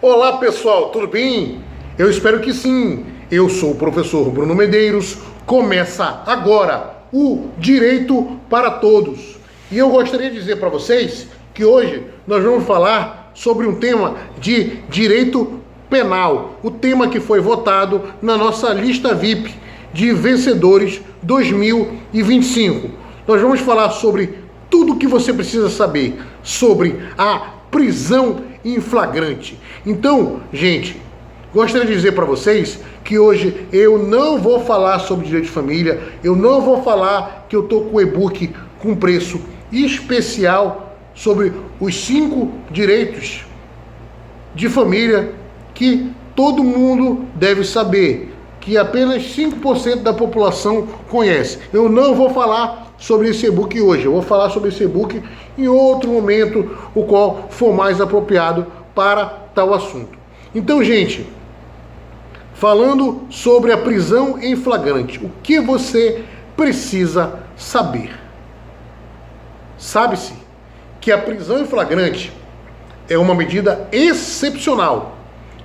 Olá pessoal, tudo bem? Eu espero que sim. Eu sou o professor Bruno Medeiros. Começa agora o Direito para Todos. E eu gostaria de dizer para vocês que hoje nós vamos falar sobre um tema de direito penal. O tema que foi votado na nossa lista VIP de vencedores 2025. Nós vamos falar sobre tudo o que você precisa saber sobre a prisão em flagrante. Então, gente, gostaria de dizer para vocês que hoje eu não vou falar sobre direito de família, eu não vou falar que eu estou com o e-book com preço especial sobre os 5 direitos de família que todo mundo deve saber, que apenas 5% da população conhece. Eu não vou falar sobre esse e-book hoje, eu vou falar sobre esse e-book em outro momento, o qual for mais apropriado para tal assunto. Então, gente, falando sobre a prisão em flagrante, o que você precisa saber? Sabe-se que a prisão em flagrante é uma medida excepcional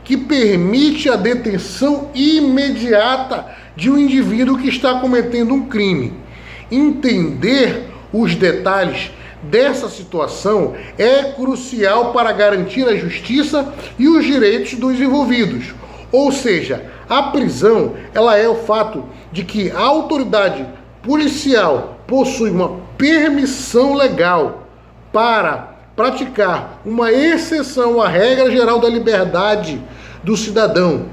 que permite a detenção imediata de um indivíduo que está cometendo um crime. Entender os detalhes dessa situação é crucial para garantir a justiça e os direitos dos envolvidos. Ou seja, a prisão, ela é o fato de que a autoridade policial possui uma permissão legal para praticar uma exceção à regra geral da liberdade do cidadão,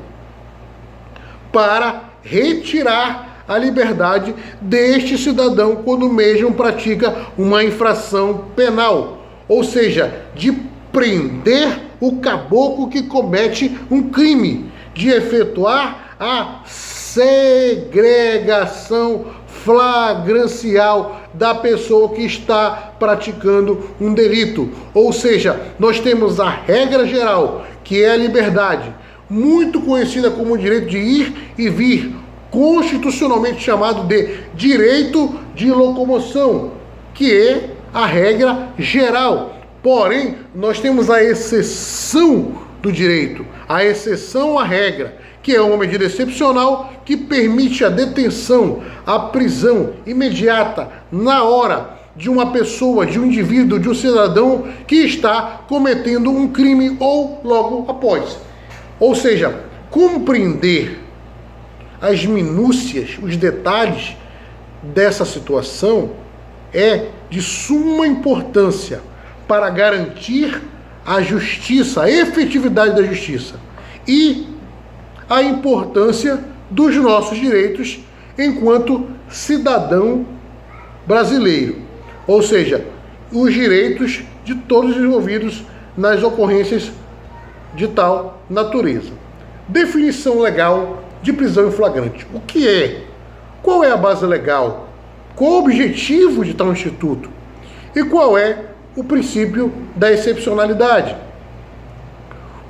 para retirar a liberdade deste cidadão quando mesmo pratica uma infração penal, ou seja, de prender o caboclo que comete um crime, de efetuar a segregação flagrancial da pessoa que está praticando um delito. Ou seja, nós temos a regra geral, que é a liberdade, muito conhecida como direito de ir e vir, constitucionalmente chamado de direito de locomoção, que é a regra geral. Porém, nós temos a exceção do direito, a exceção à regra, que é uma medida excepcional que permite a detenção, a prisão imediata, na hora, de uma pessoa, de um indivíduo, de um cidadão que está cometendo um crime ou logo após. Ou seja, compreender as minúcias, os detalhes dessa situação é de suma importância para garantir a justiça, a efetividade da justiça e a importância dos nossos direitos enquanto cidadão brasileiro. Ou seja, os direitos de todos os envolvidos nas ocorrências de tal natureza. Definição legal de prisão em flagrante. O que é? Qual é a base legal? Qual o objetivo de tal instituto? E qual é o princípio da excepcionalidade?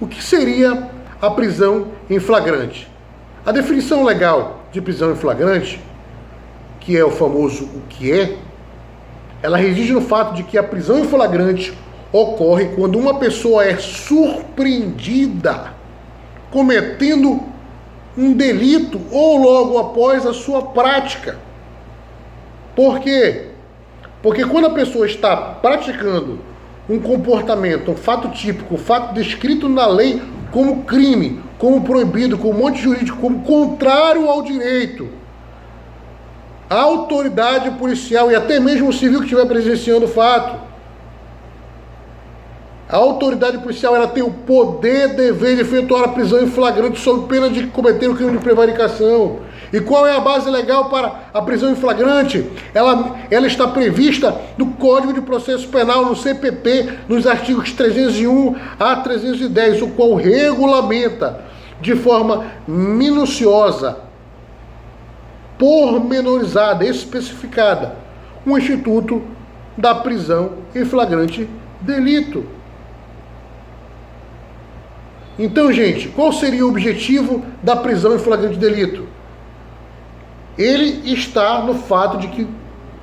O que seria a prisão em flagrante? A definição legal de prisão em flagrante, que é o famoso o que é, ela reside no fato de que a prisão em flagrante ocorre quando uma pessoa é surpreendida cometendo um delito ou logo após a sua prática. Por quê? Porque quando a pessoa está praticando um comportamento, um fato típico, um fato descrito na lei como crime, como proibido, como monte jurídico, como contrário ao direito, a autoridade policial e até mesmo o civil que estiver presenciando o fato, a autoridade policial, ela tem o poder, dever de efetuar a prisão em flagrante sob pena de cometer o crime de prevaricação. E qual é a base legal para a prisão em flagrante? Ela está prevista no Código de Processo Penal, no CPP, nos artigos 301 a 310, o qual regulamenta de forma minuciosa, pormenorizada, especificada, o instituto da prisão em flagrante delito. Então, gente, qual seria o objetivo da prisão em flagrante delito? Ele está no fato de que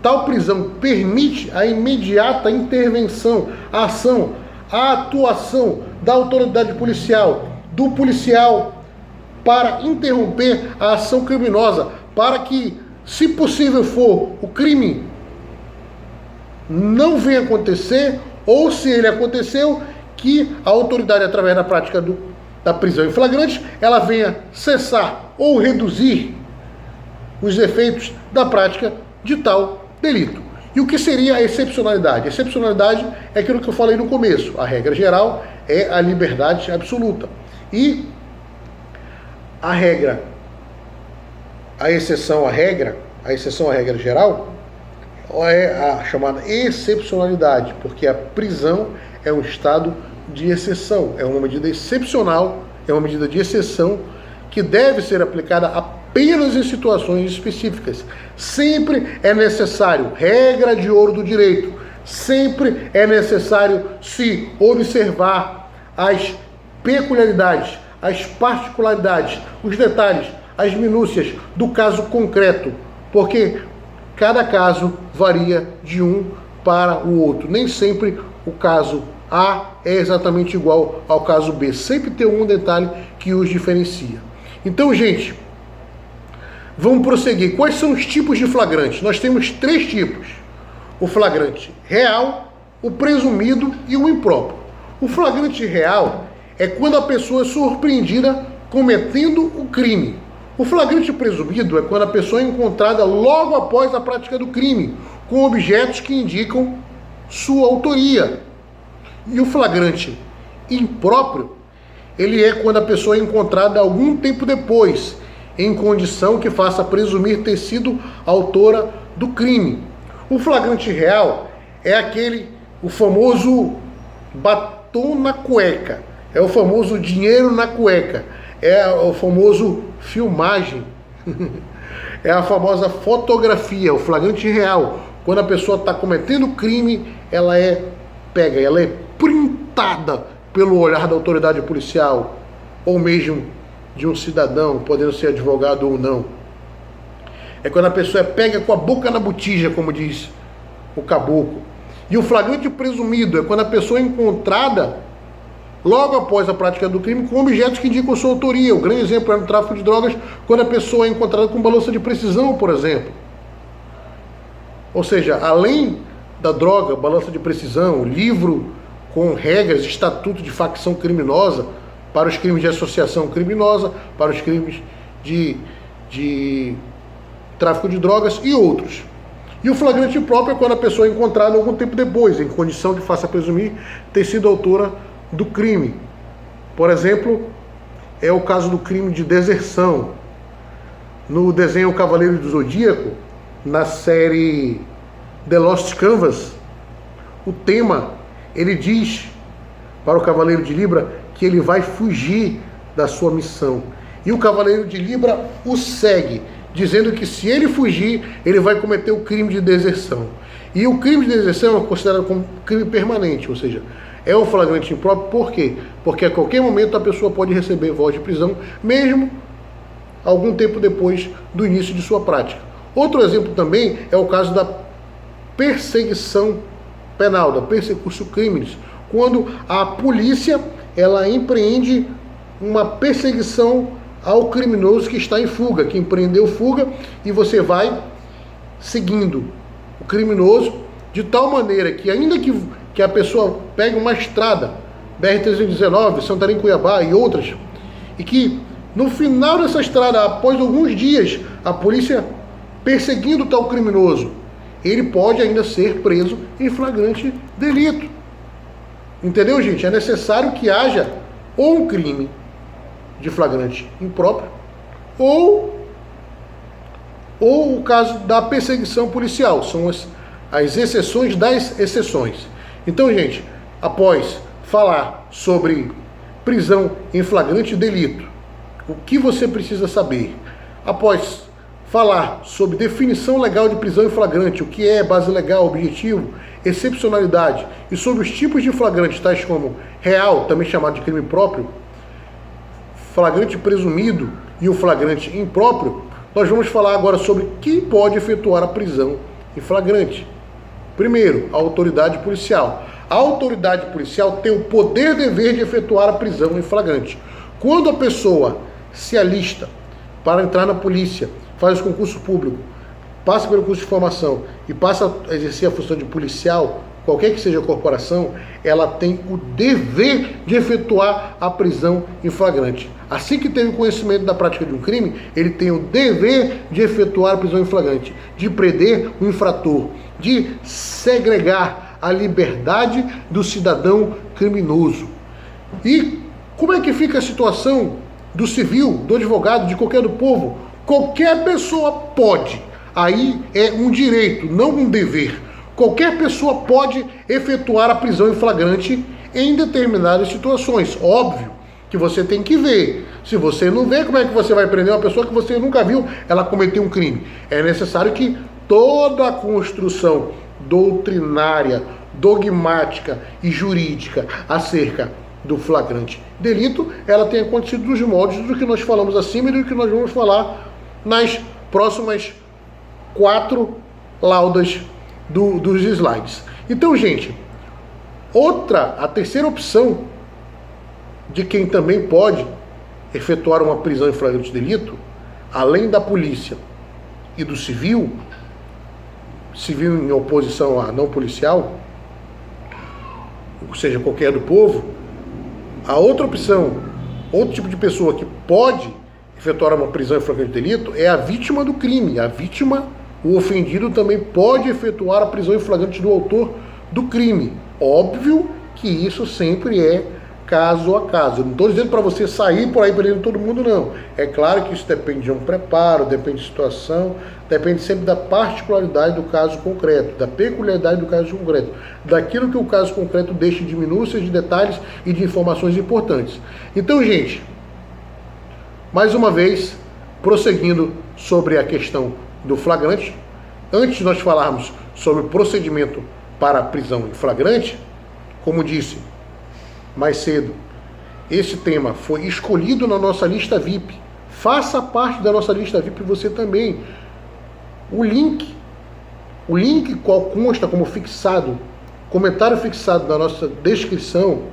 tal prisão permite a imediata intervenção, a ação, a atuação da autoridade policial, do policial, para interromper a ação criminosa, para que, se possível for, o crime não venha acontecer, ou se ele aconteceu, que a autoridade, através da prática da prisão em flagrante, ela venha cessar ou reduzir os efeitos da prática de tal delito. E o que seria a excepcionalidade? A excepcionalidade é aquilo que eu falei no começo. A regra geral é a liberdade absoluta. E a exceção à regra geral é a chamada excepcionalidade, porque a prisão é um estado de exceção, é uma medida excepcional, é uma medida de exceção que deve ser aplicada apenas em situações específicas. Sempre é necessário, regra de ouro do direito, sempre é necessário se observar as peculiaridades, as particularidades, os detalhes, as minúcias do caso concreto, porque cada caso varia de um para o outro. Nem sempre o caso A é exatamente igual ao caso B. Sempre tem um detalhe que os diferencia. Então, gente, vamos prosseguir. Quais são os tipos de flagrante? Nós temos 3 tipos. O flagrante real, o presumido e o impróprio. O flagrante real é quando a pessoa é surpreendida cometendo o crime. O flagrante presumido é quando a pessoa é encontrada logo após a prática do crime, com objetos que indicam sua autoria. E o flagrante impróprio, ele é quando a pessoa é encontrada algum tempo depois, em condição que faça presumir ter sido autora do crime. O flagrante real é o famoso batom na cueca, é o famoso dinheiro na cueca, é o famoso filmagem, é a famosa fotografia, o flagrante real. Quando a pessoa está cometendo crime, ela é pega, ela é printada pelo olhar da autoridade policial, ou mesmo de um cidadão, podendo ser advogado ou não. É quando a pessoa é pega com a boca na botija, como diz o caboclo. E o flagrante presumido é quando a pessoa é encontrada logo após a prática do crime com objetos que indicam sua autoria. O grande exemplo é no tráfico de drogas, quando a pessoa é encontrada com balança de precisão, por exemplo. Ou seja, além da droga, balança de precisão, livro com regras, estatuto de facção criminosa, para os crimes de associação criminosa, para os crimes de tráfico de drogas e outros. E o flagrante próprio é quando a pessoa é encontrada algum tempo depois, em condição que faça presumir ter sido autora do crime. Por exemplo, é o caso do crime de deserção. No desenho O Cavaleiro do Zodíaco, na série The Lost Canvas, o tema, ele diz para o Cavaleiro de Libra que ele vai fugir da sua missão. E o Cavaleiro de Libra o segue, dizendo que se ele fugir, ele vai cometer o crime de deserção. E o crime de deserção é considerado como crime permanente, ou seja, é um flagrante impróprio. Por quê? Porque a qualquer momento a pessoa pode receber voz de prisão, mesmo algum tempo depois do início de sua prática. Outro exemplo também é o caso da perseguição penal, da persecução crimes, quando a polícia ela empreende uma perseguição ao criminoso que está em fuga, que empreendeu fuga, e você vai seguindo o criminoso de tal maneira que, ainda que a pessoa pegue uma estrada, BR-319, Santarém-Cuiabá e outras, e que no final dessa estrada, após alguns dias, a polícia perseguindo tal criminoso, ele pode ainda ser preso em flagrante delito. Entendeu, gente? É necessário que haja ou um crime de flagrante impróprio, ou o caso da perseguição policial. São as exceções das exceções. Então, gente, após falar sobre prisão em flagrante delito, o que você precisa saber? Após falar sobre definição legal de prisão em flagrante, o que é base legal, objetivo, excepcionalidade, e sobre os tipos de flagrantes, tais como real, também chamado de crime próprio, flagrante presumido e o flagrante impróprio, nós vamos falar agora sobre quem pode efetuar a prisão em flagrante. Primeiro, a autoridade policial. A autoridade policial tem o poder e dever de efetuar a prisão em flagrante. Quando a pessoa se alista para entrar na polícia, faz o concurso público, passa pelo curso de formação e passa a exercer a função de policial, qualquer que seja a corporação, ela tem o dever de efetuar a prisão em flagrante. Assim que teve conhecimento da prática de um crime, ele tem o dever de efetuar a prisão em flagrante, de prender o infrator, de segregar a liberdade do cidadão criminoso. E como é que fica a situação do civil, do advogado, de qualquer do povo? Qualquer pessoa pode. Aí é um direito, não um dever. Qualquer pessoa pode efetuar a prisão em flagrante em determinadas situações. Óbvio que você tem que ver. Se você não vê, como é que você vai prender uma pessoa que você nunca viu ela cometer um crime? É necessário que toda a construção doutrinária, dogmática e jurídica acerca do flagrante delito, ela tenha acontecido nos moldes do que nós falamos acima e do que nós vamos falar nas próximas 4 laudas dos slides. Então, gente, a terceira opção de quem também pode efetuar uma prisão em flagrante delito, além da polícia e do civil em oposição a não policial, ou seja, qualquer do povo, a outra opção, outro tipo de pessoa que pode efetuar uma prisão em flagrante delito é a vítima do crime. A vítima, o ofendido, também pode efetuar a prisão em flagrante do autor do crime. Óbvio que isso sempre é caso a caso. Eu não estou dizendo para você sair por aí prendendo todo mundo, não. É claro que isso depende de um preparo, depende de situação, depende sempre da particularidade do caso concreto, da peculiaridade do caso concreto, daquilo que o caso concreto deixa de minúcias, de detalhes e de informações importantes. Então, gente, mais uma vez, prosseguindo sobre a questão do flagrante, antes de nós falarmos sobre o procedimento para a prisão em flagrante, como disse mais cedo, esse tema foi escolhido na nossa lista VIP. Faça parte da nossa lista VIP você também. O link qual consta como fixado, comentário fixado na nossa descrição,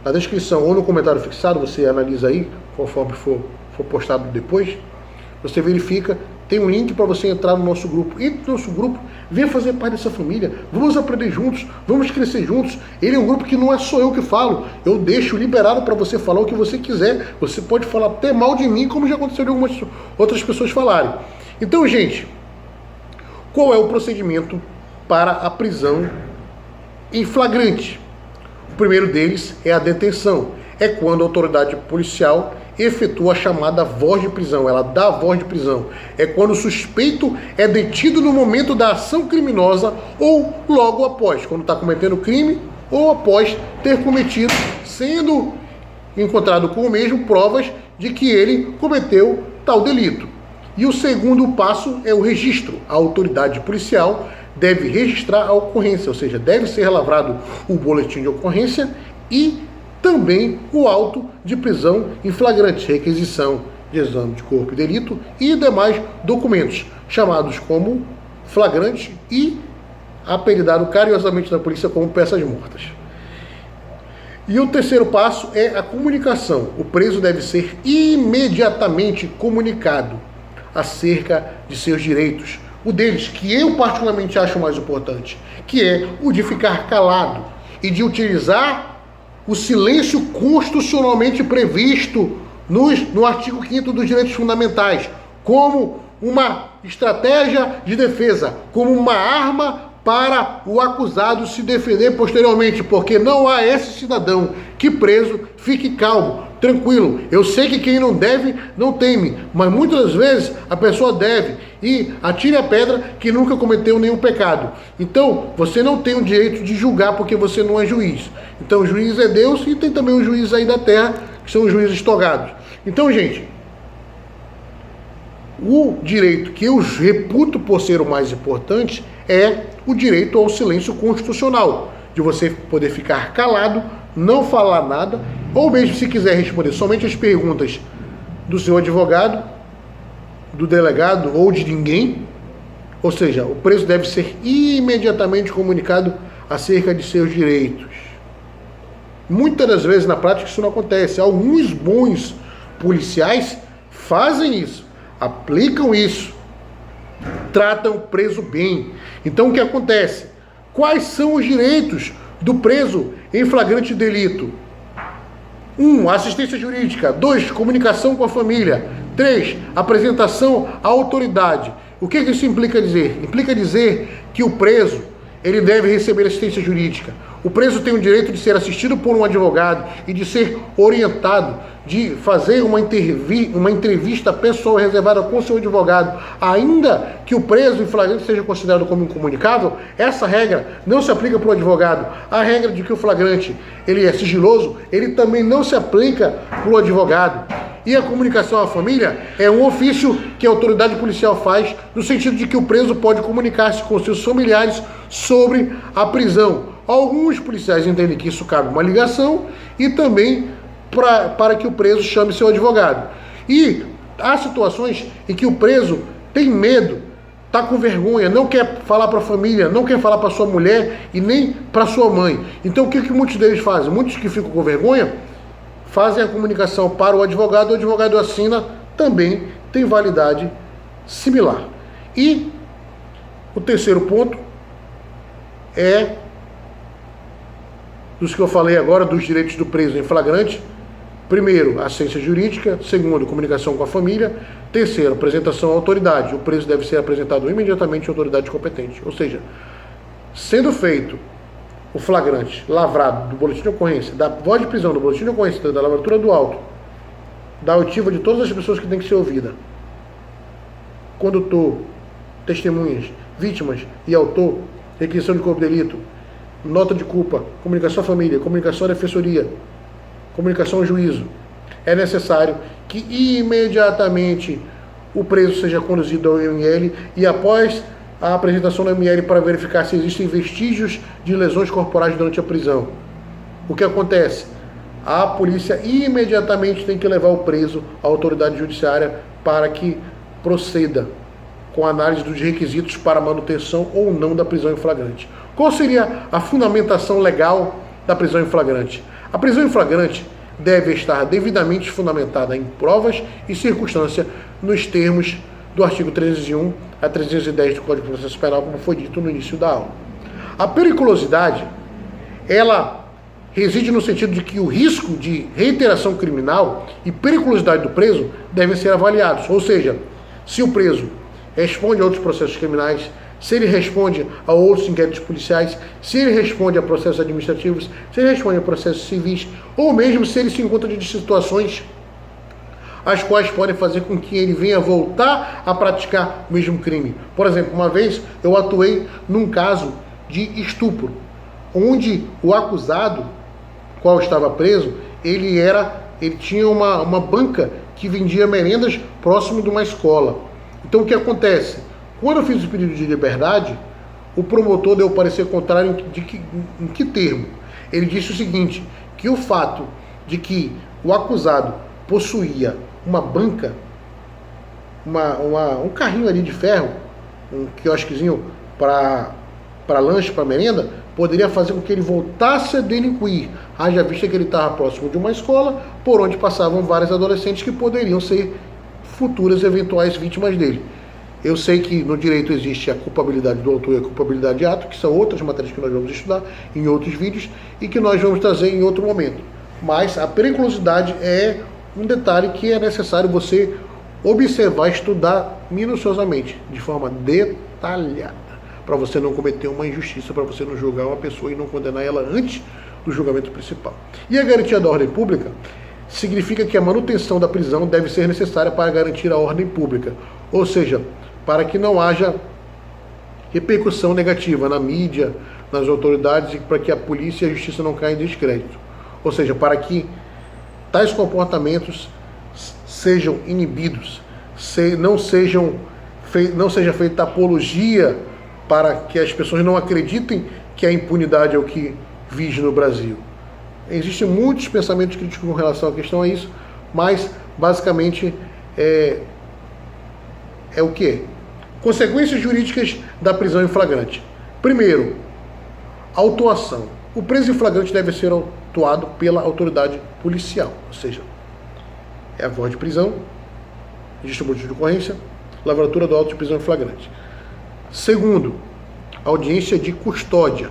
na descrição ou no comentário fixado, você analisa aí, conforme for postado depois, você verifica, tem um link para você entrar no nosso grupo. Entre no nosso grupo, venha fazer parte dessa família, vamos aprender juntos, vamos crescer juntos. Ele é um grupo que não é só eu que falo, eu deixo liberado para você falar o que você quiser. Você pode falar até mal de mim, como já aconteceu de algumas outras pessoas falarem. Então, gente, qual é o procedimento para a prisão em flagrante? O primeiro deles é a detenção. É quando a autoridade policial efetua a chamada voz de prisão, ela dá a voz de prisão. É quando o suspeito é detido no momento da ação criminosa ou logo após, quando está cometendo crime ou após ter cometido, sendo encontrado com o mesmo provas de que ele cometeu tal delito. E o segundo passo é o registro. A autoridade policial deve registrar a ocorrência, ou seja, deve ser lavrado o boletim de ocorrência e também o auto de prisão em flagrante, requisição de exame de corpo e delito e demais documentos, chamados como flagrante e apelidado carinhosamente na polícia como peças mortas. E o terceiro passo é a comunicação. O preso deve ser imediatamente comunicado acerca de seus direitos. O deles, que eu particularmente acho mais importante, que é o de ficar calado e de utilizar o silêncio constitucionalmente previsto no artigo 5º dos direitos fundamentais, como uma estratégia de defesa, como uma arma para o acusado se defender posteriormente, porque não há esse cidadão que preso fique calmo, tranquilo. Eu sei que quem não deve, não teme, mas muitas das vezes a pessoa deve e atire a pedra que nunca cometeu nenhum pecado. Então, você não tem o direito de julgar porque você não é juiz. Então, o juiz é Deus e tem também os juízes aí da terra, que são os juízes togados. Então, gente, o direito que eu reputo por ser o mais importante é o direito ao silêncio constitucional, de você poder ficar calado, não falar nada, ou mesmo se quiser responder somente as perguntas do seu advogado, do delegado ou de ninguém. Ou seja, o preso deve ser imediatamente comunicado acerca de seus direitos. Muitas das vezes na prática isso não acontece. Alguns bons policiais fazem isso, aplicam isso, tratam o preso bem. Então o que acontece? Quais são os direitos do preso em flagrante delito? 1. Assistência jurídica. 2. Comunicação com a família. 3. Apresentação à autoridade. O que isso implica dizer? Implica dizer que o preso ele deve receber assistência jurídica. O preso tem o direito de ser assistido por um advogado e de ser orientado, de fazer uma entrevista pessoal reservada com seu advogado. Ainda que o preso em flagrante seja considerado como incomunicável, essa regra não se aplica para o advogado. A regra de que o flagrante ele é sigiloso, ele também não se aplica para o advogado. E a comunicação à família é um ofício que a autoridade policial faz no sentido de que o preso pode comunicar-se com seus familiares sobre a prisão. Alguns policiais entendem que isso cabe uma ligação e também para que o preso chame seu advogado. E há situações em que o preso tem medo, está com vergonha, não quer falar para a família, não quer falar para sua mulher e nem para sua mãe. Então o que muitos deles fazem? Muitos que ficam com vergonha fazem a comunicação para o advogado assina, também tem validade similar. E o terceiro ponto é dos que eu falei agora, dos direitos do preso em flagrante. Primeiro, assistência jurídica. Segundo, comunicação com a família. Terceiro, apresentação à autoridade. O preso deve ser apresentado imediatamente à autoridade competente. Ou seja, sendo feito o flagrante lavrado do boletim de ocorrência, da voz de prisão, do boletim de ocorrência, da lavratura do auto, da oitiva de todas as pessoas que têm que ser ouvidas, condutor, testemunhas, vítimas e autor, requisição de corpo de delito, nota de culpa, comunicação à família, comunicação à defensoria, comunicação ao juízo, é necessário que imediatamente o preso seja conduzido ao IML e após a apresentação do IML para verificar se existem vestígios de lesões corporais durante a prisão. O que acontece? A polícia imediatamente tem que levar o preso à autoridade judiciária para que proceda com a análise dos requisitos para manutenção ou não da prisão em flagrante. Qual seria a fundamentação legal da prisão em flagrante? A prisão em flagrante deve estar devidamente fundamentada em provas e circunstância nos termos do artigo 301 a 310 do Código de Processo Penal, como foi dito no início da aula. A periculosidade, ela reside no sentido de que o risco de reiteração criminal e periculosidade do preso devem ser avaliados. Ou seja, se o preso responde a outros processos criminais, se ele responde a outros inquéritos policiais, se ele responde a processos administrativos, se ele responde a processos civis, ou mesmo se ele se encontra de situações as quais podem fazer com que ele venha voltar a praticar o mesmo crime. Por exemplo, uma vez eu atuei num caso de estupro, onde o acusado, qual estava preso, ele tinha uma banca que vendia merendas próximo de uma escola. Então o que acontece? Quando eu fiz o pedido de liberdade, o promotor deu parecer contrário em que termo? Ele disse o seguinte, que o fato de que o acusado possuía uma banca, um carrinho ali de ferro, um quiosquezinho para lanche, para merenda, poderia fazer com que ele voltasse a delinquir, haja vista que ele estava próximo de uma escola, por onde passavam vários adolescentes que poderiam ser futuras eventuais vítimas dele. Eu sei que no direito existe a culpabilidade do autor e a culpabilidade de ato, que são outras matérias que nós vamos estudar em outros vídeos e que nós vamos trazer em outro momento. Mas a periculosidade é um detalhe que é necessário você observar, estudar minuciosamente, de forma detalhada, para você não cometer uma injustiça, para você não julgar uma pessoa e não condenar ela antes do julgamento principal. E a garantia da ordem pública significa que a manutenção da prisão deve ser necessária para garantir a ordem pública, ou seja, para que não haja repercussão negativa na mídia, nas autoridades e para que a polícia e a justiça não caia em descrédito. Ou seja, para que tais comportamentos sejam inibidos, não seja feita apologia para que as pessoas não acreditem que a impunidade é o que vige no Brasil. Existem muitos pensamentos críticos com relação à questão a isso, mas basicamente é o que? Consequências jurídicas da prisão em flagrante. Primeiro, Autuação. O preso em flagrante deve ser autuado pela autoridade policial, ou seja, é a voz de prisão, registro de ocorrência, lavratura do auto de prisão em flagrante. Segundo, audiência de custódia.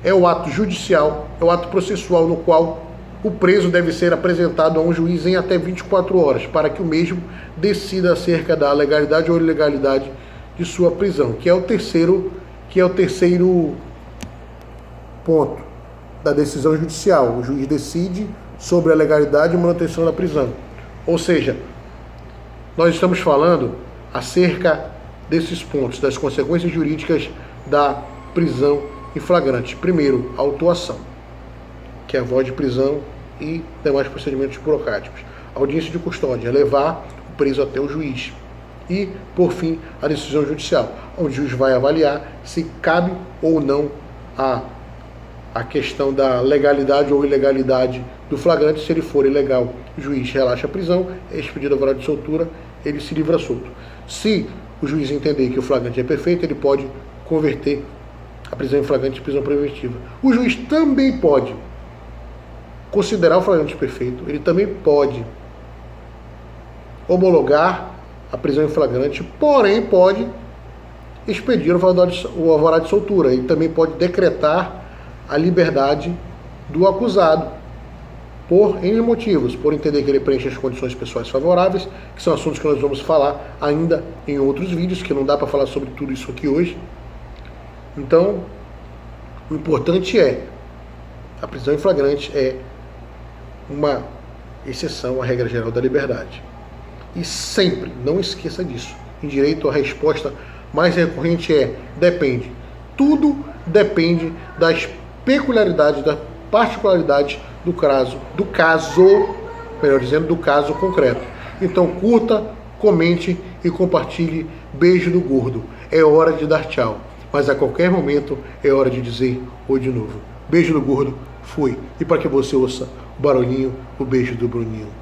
É o ato judicial, é o ato processual no qual o preso deve ser apresentado a um juiz em até 24 horas, para que o mesmo decida acerca da legalidade ou ilegalidade de sua prisão, que é o terceiro ponto da decisão judicial. O juiz decide sobre a legalidade e manutenção da prisão. Ou seja, nós estamos falando acerca desses pontos, das consequências jurídicas da prisão em flagrante. Primeiro, a autuação, que é a voz de prisão e demais procedimentos burocráticos. A audiência de custódia é levar o preso até o juiz. E, por fim, a decisão judicial, onde o juiz vai avaliar se cabe ou não a questão da legalidade ou ilegalidade do flagrante. Se ele for ilegal, o juiz relaxa a prisão, é expedido a alvará de soltura, ele se livra solto. Se o juiz entender que o flagrante é perfeito, ele pode converter a prisão em flagrante em prisão preventiva. O juiz também pode considerar o flagrante perfeito, ele também pode homologar a prisão em flagrante, porém pode expedir o alvará de soltura, ele também pode decretar a liberdade do acusado, por N motivos, por entender que ele preenche as condições pessoais favoráveis, que são assuntos que nós vamos falar ainda em outros vídeos, que não dá para falar sobre tudo isso aqui hoje. Então, o importante é, a prisão em flagrante é uma exceção à regra geral da liberdade. E sempre, não esqueça disso, em direito a resposta mais recorrente é depende. Tudo depende das peculiaridades, da particularidade do caso concreto. Então curta, comente e compartilhe. Beijo do gordo. É hora de dar tchau, mas a qualquer momento é hora de dizer oi de novo. Beijo do gordo, fui. E para que você ouça o barulhinho, o beijo do Bruninho.